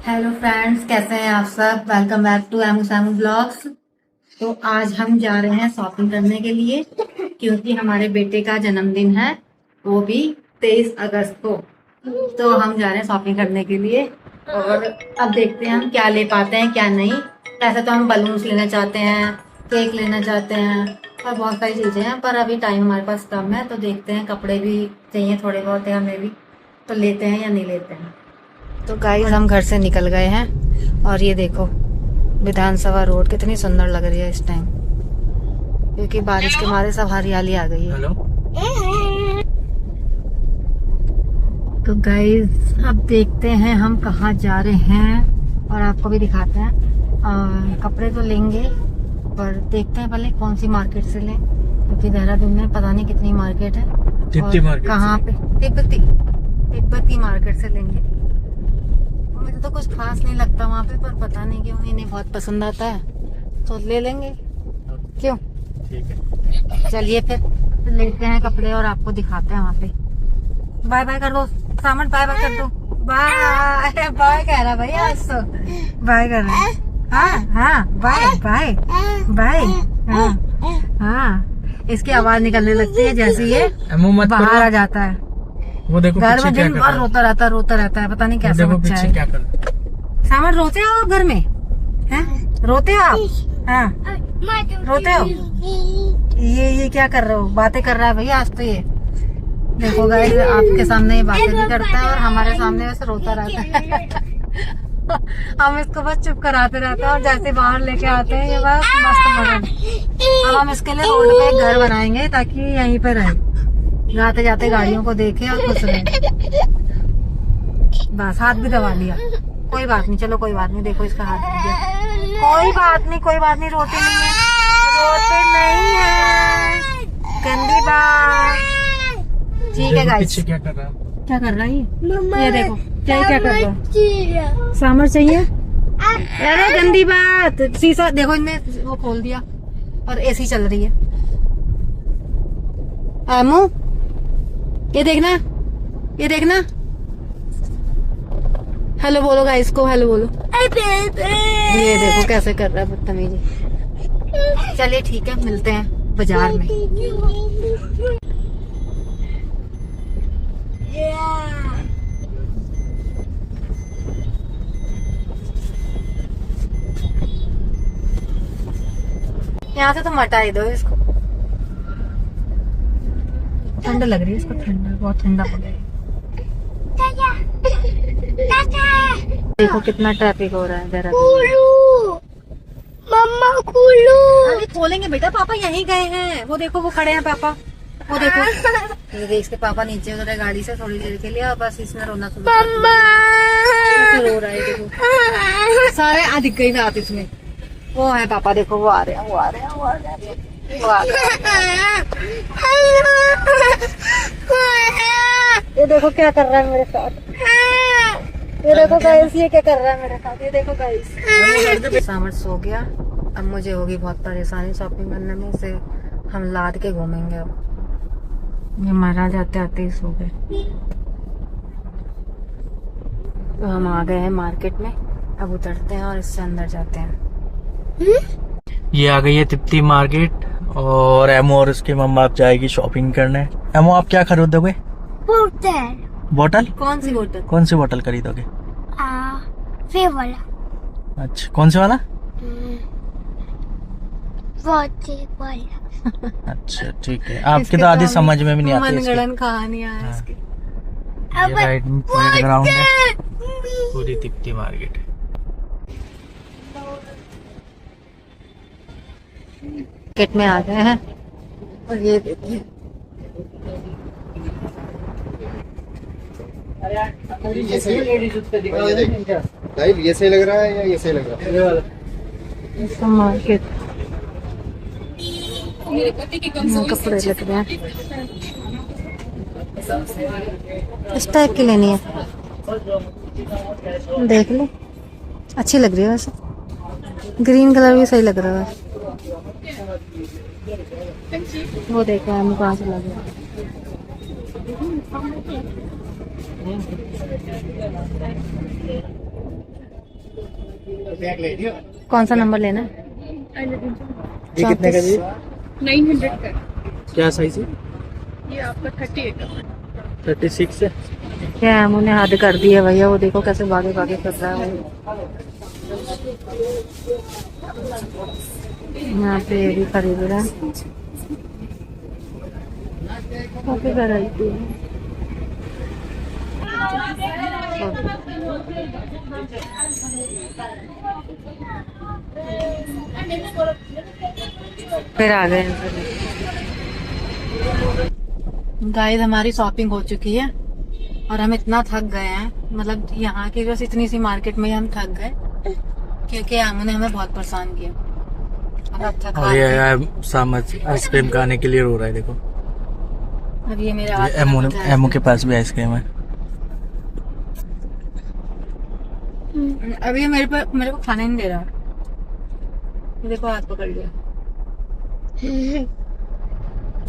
Hello friends, कैसे हैं आप सब। Welcome back to Emu Samu blogs. तो आज हम जा रहे हैं शॉपिंग करने के लिए क्योंकि हमारे बेटे का जन्मदिन है, वो भी 23 अगस्त को। तो हम जा रहे हैं शॉपिंग करने के लिए और अब देखते हैं हम क्या ले पाते हैं क्या नहीं। वैसे तो हम बलून्स लेना चाहते हैं, केक लेना चाहते हैं और बहुत सारी चीज़ें हैं, पर अभी टाइम हमारे पास कम है। तो देखते हैं, कपड़े भी चाहिए थोड़े बहुत है हमें भी, तो लेते हैं या नहीं लेते हैं। तो गाइस हम घर से निकल गए हैं और ये देखो विधानसभा रोड कितनी सुंदर लग रही है इस टाइम, क्योंकि बारिश के मारे सब हरियाली आ गई है। तो गाइस अब देखते हैं हम कहाँ जा रहे हैं और आपको भी दिखाते हैं। कपड़े तो लेंगे पर देखते हैं पहले कौन सी मार्केट से लें, क्योंकि देहरादून में पता नहीं कितनी मार्केट है और कहाँ पे। तिब्बती मार्केट से लेंगे। मुझे तो कुछ खास नहीं लगता वहाँ पे, पर पता नहीं क्यों इन्हें बहुत पसंद आता है तो ले लेंगे। क्यों? ठीक है, चलिए फिर लेते हैं कपड़े और आपको दिखाते हैं वहाँ पे। बाय बाय कर दो सामन, बाय बाय कर दो। बाय बाय कह रहा भैया, आज तो बाय कर रहे हैं। हाँ हाँ बाय बाय बाय। हाँ हाँ, इसकी आवाज निकलने लगती है जैसे ये बाहर आ जाता है। वो देखो घर में दिन भर रोता रहता है, पता नहीं कैसा बच्चा है। क्या कर सामन रोते हो आप घर में? हैं? रोते हो आप? हाँ रोते हो? ये क्या कर रहे हो? बातें कर रहा है भैया आज तो। ये देखो गाइस, आपके सामने ये बातें भी करता है और हमारे सामने वैसे रोता रहता है। हम इसको बस चुप कराते रहते हैं और जैसे बाहर लेके आते हैं ये बस मस्त मगन। अब हम इसके लिए रोड पे एक घर बनाएंगे ताकि यहीं पे रहे, जाते जाते गाड़ियों को देखे और खुश रहे। बस हाथ भी दबा लिया, कोई बात नहीं, चलो कोई बात नहीं। देखो इसका हाथ दब गया, कोई बात नहीं, रोते नहीं है गंदी बात। ठीक है गाइस, क्या कर रहा है? क्या कर रहा है ये देखो क्या कर रहा है। सामर चाहिए? अरे गंदी बात, शीशा देखो इनने वो खोल दिया और एसी चल रही है। आमू ये देखना। हेलो बोलो गाइस को, हेलो बोलो। ये देखो कैसे कर रहा है बदतमीजी। चलिए ठीक है, मिलते हैं बाजार में। यहाँ से तो मटा ही दो इसको, ठंड लग रही है इसको, बहुत ठंडा हो गया। देखो कितना ट्रैफिक हो रहा है देहरादून। मम्मा कुलू अभी खोलेंगे बेटा, पापा यहीं गए हैं। वो देखो वो खड़े हैं पापा, वो देखो। ये देख, इसके पापा नीचे उतरे गाड़ी से थोड़ी देर के लिए और बस इसने रोना शुरू कर दिया। रो रहा है देखो, सारे दिख गई रात इसमें। वो है पापा, देखो वो आ रहे हैं। ये देखो क्या कर रहा है मेरे साथ। ये देखो गाइस, ये क्या कर रहा है मेरे साथ। ये देखो गाइस, सामर सो गया। अब मुझे होगी बहुत परेशानी शॉपिंग करने में, इसे हम लाद के घूमेंगे। अब ये महाराज आते आते ही सो गए। तो हम आ गए हैं मार्केट में, अब उतरते हैं और इससे अंदर जाते हैं। ये आ गई है तिब्बती मार्केट और एमो और उसकी मम्मा आप जाएगी शॉपिंग करने। एमो आप क्या खरीदोगे? बोतल। कौन सी बोतल? कौन सी बोतल खरीदोगे? वाला। अच्छा, कौन सी वाला? अच्छा ठीक है, आपकी तो आधी समझ में भी नहीं आती। मनगढ़ंत कहानियां हैं इसकी। ये राइट ग्राउंड है, पूरी तिब्बती मार्केट है। मार्केट में आ गए हैं और ये देखिए ये सही लग रहा है या ये सही लग रहा है? इसका मार्केट कपड़े लग रहे हैं, इस टाइप की लेनी है। देख लो, अच्छी लग रही है वैसे। ग्रीन कलर भी सही लग रहा है। वो देखो हम कहाँ से लग रहा है। कौन सा नंबर लेना है? ये कितने का जी? 900 का। क्या साइज है? ये आपका 38 का। 36 है। क्या है, मुझे हद कर दी है भैया, वो देखो कैसे भागे भागे कर रहा है वो। यहाँ पे ये भी खरीद रहा है। काफी वैरायटी है। फिर आ गए गाइस, हमारी शॉपिंग हो चुकी है और हम इतना थक गए हैं, मतलब यहाँ की बस इतनी सी मार्केट में ही हम थक गए क्योंकि आमू ने हमें बहुत परेशान किया। और अब थक और ये सामत आइसक्रीम खाने के लिए रो रहा है, देखो। अब ये मेरे ये एमो के पास भी आइसक्रीम है। अब ये मेरे को खाने नहीं दे रहा। देखो हाथ पकड़ लिया।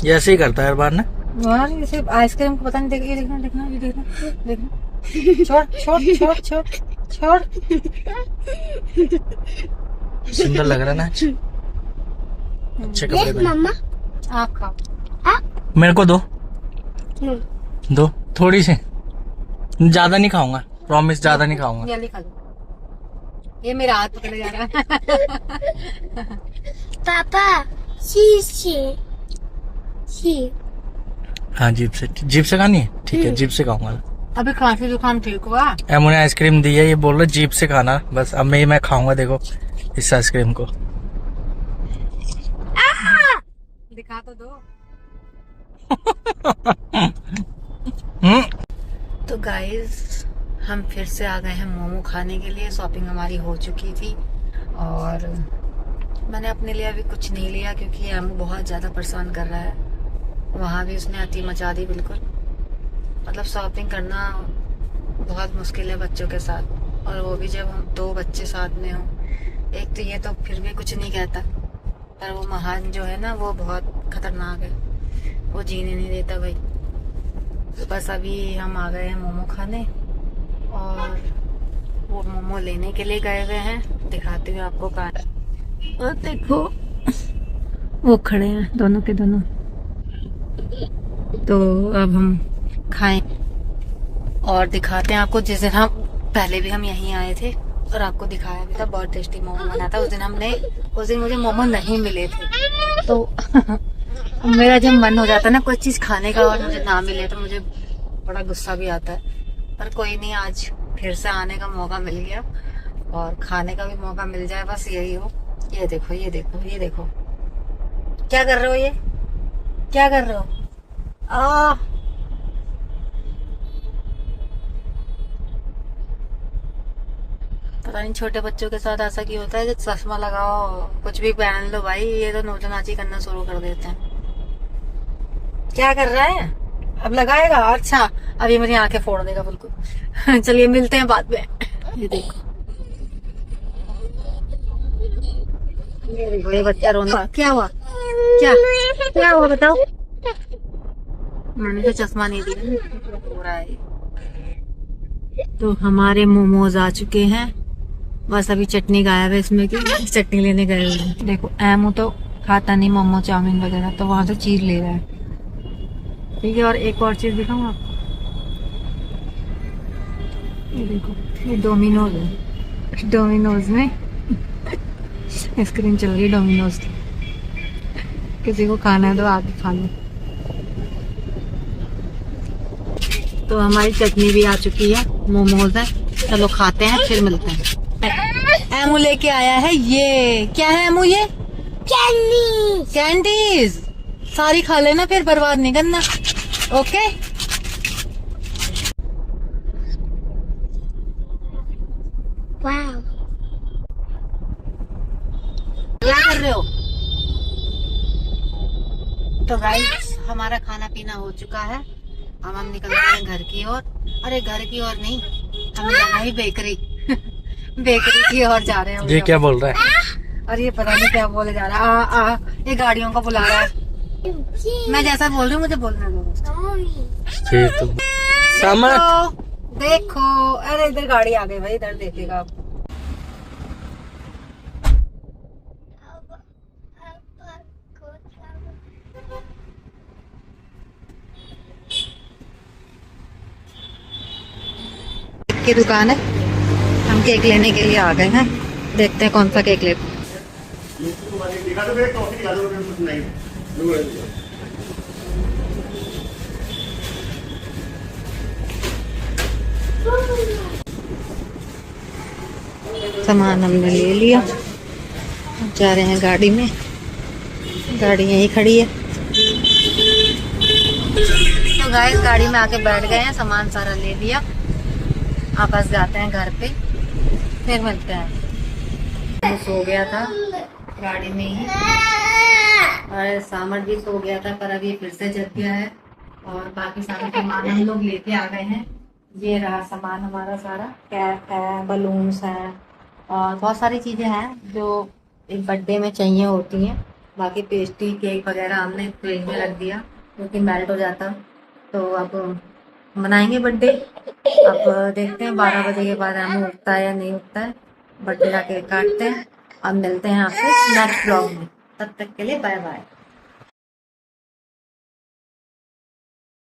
ये ऐसे ही करता है हर बार ना। यार ये सिर्फ आइसक्रीम को पता नहीं, ये देखना देखना ये देखना देखना। छोड़ छोड़ छोड़ छोड़ छोड़। सुंदर लग रहा है ना, अच्छे कपड़े पहने। आप खाओ। मेरे को दो दो थोड़ी सी, ज्यादा नहीं खाऊंगा, प्रॉमिस ज्यादा नहीं खाऊंगा। जल्दी खा लो। ये मेरा हाथ पकड़ जा रहा है। पापा हाँ, जीप से खानी है, ठीक है, जीप से खाऊंगा। अभी खांसी जुकाम ठीक हुआ। एमो ने आइसक्रीम दी है, ये बोल रहा जीप से खाना, बस अब मैं खाऊंगा, देखो इस आइसक्रीम को। दिखा तो दो। तो गाइस, हम फिर से आ गए हैं मोमो खाने के लिए। शॉपिंग हमारी हो चुकी थी और मैंने अपने लिए अभी कुछ नहीं लिया क्योंकि एमो बहुत ज़्यादा परेशान कर रहा है। वहाँ भी उसने अति मचा दी बिल्कुल। मतलब शॉपिंग करना बहुत मुश्किल है बच्चों के साथ, और वो भी जब हम दो बच्चे साथ में हों। एक तो ये तो फिर भी कुछ नहीं कहता, पर वो महान जो है ना, वो बहुत खतरनाक है, वो जीने नहीं देता भाई। तो बस अभी हम आ गए हैं मोमो खाने और वो मोमो लेने के लिए गए हुए हैं। दिखाती हूँ आपको कहाँ। और देखो वो खड़े हैं दोनों के दोनों। तो अब हम खाएं और दिखाते हैं आपको। जिस दिन हम पहले भी हम यहीं आए थे और आपको दिखाया भी था, बहुत टेस्टी मोमो बना था। उस दिन मुझे मोमो नहीं मिले थे, तो मेरा जब मन हो जाता है ना कोई चीज खाने का और मुझे ना मिले तो मुझे बड़ा गुस्सा भी आता है। पर कोई नहीं, आज फिर से आने का मौका मिल गया और खाने का भी मौका मिल जाए, बस यही हो। ये देखो ये देखो ये देखो, क्या कर रहे हो? ये क्या कर रहे हो? पता नहीं छोटे बच्चों के साथ ऐसा क्यों होता है कि चश्मा लगाओ, कुछ भी पहन लो भाई, ये तो नोचनाची करना शुरू कर देते हैं। क्या कर रहा है? अब लगाएगा? अच्छा, अब ये मेरी आंखें फोड़ देगा बिल्कुल। चलिए मिलते हैं बाद में। ये देखो ये बच्चा रोना। क्या हुआ? क्या हुआ बताओ? मैंने तो चश्मा नहीं दिया, हो रहा है। तो हमारे मोमोज आ चुके हैं, बस अभी चटनी गायब है इसमें की। चटनी लेने गए हुए हैं। देखो एमो तो खाता नहीं मोमो चाउमीन वगैरह, तो वहां से चीज ले रहा है। ठीक है, और एक और चीज दिखाऊं आपको। ये देखो, ये डोमिनोज है। डोमिनोज में आइसक्रीम चल रही है डोमिनोज की। किसी को खाना है तो आके खा लो। तो हमारी चटनी भी आ चुकी है, मोमोज है। चलो खाते हैं, फिर मिलते हैं। एमू लेके आया है ये, क्या है एमू? ये कैंडीज। सारी खा लेना, फिर बर्बाद नहीं करना। ओके। क्या कर रहे हो? तो गाइस, हमारा खाना पीना हो चुका है। अब हम निकल रहे हैं घर की ओर। अरे घर की ओर नहीं, हम जाना ही बेकरी। बेकरी की ओर जा रहे हैं। ये क्या बोल रहा है? और ये पता नहीं क्या बोले जा रहा है। ये गाड़ियों को बुला रहा है। मैं जैसा बोल रही हूँ मुझे बोलने दो। सामत देखो, अरे इधर गाड़ी आ गई भाई, इधर देखिएगा आप। केक की दुकान है, हम केक लेने के लिए आ गए हैं। देखते हैं कौन सा केक लेते हैं। सामान हमने ले लिया, जा रहे हैं गाड़ी में, गाड़ी यहीं खड़ी है। तो गाइस गाड़ी में आके बैठ गए हैं, सामान सारा ले लिया, वापस जाते हैं घर पे, फिर मिलते हैं। वो सो गया था गाड़ी में ही और सामर भी सो गया था, पर अभी फिर से जग गया है। और बाकी सारा सामान हम लोग लेके आ गए हैं। ये रहा सामान हमारा सारा, कैप है, बलून्स हैं और बहुत सारी चीजें हैं जो एक बर्थडे में चाहिए होती हैं। बाकी पेस्ट्री केक वगैरह हमने फ्रिज में रख दिया क्योंकि मेल्ट हो जाता। तो अब मनाएंगे बर्थडे। अब देखते हैं 12 बजे के बाद हम उठता है या नहीं उठता है। बर्थडे का केक काटते हैं। अब मिलते हैं आपसे नेक्स्ट ब्लॉग में, तब तक के लिए बाय बाय।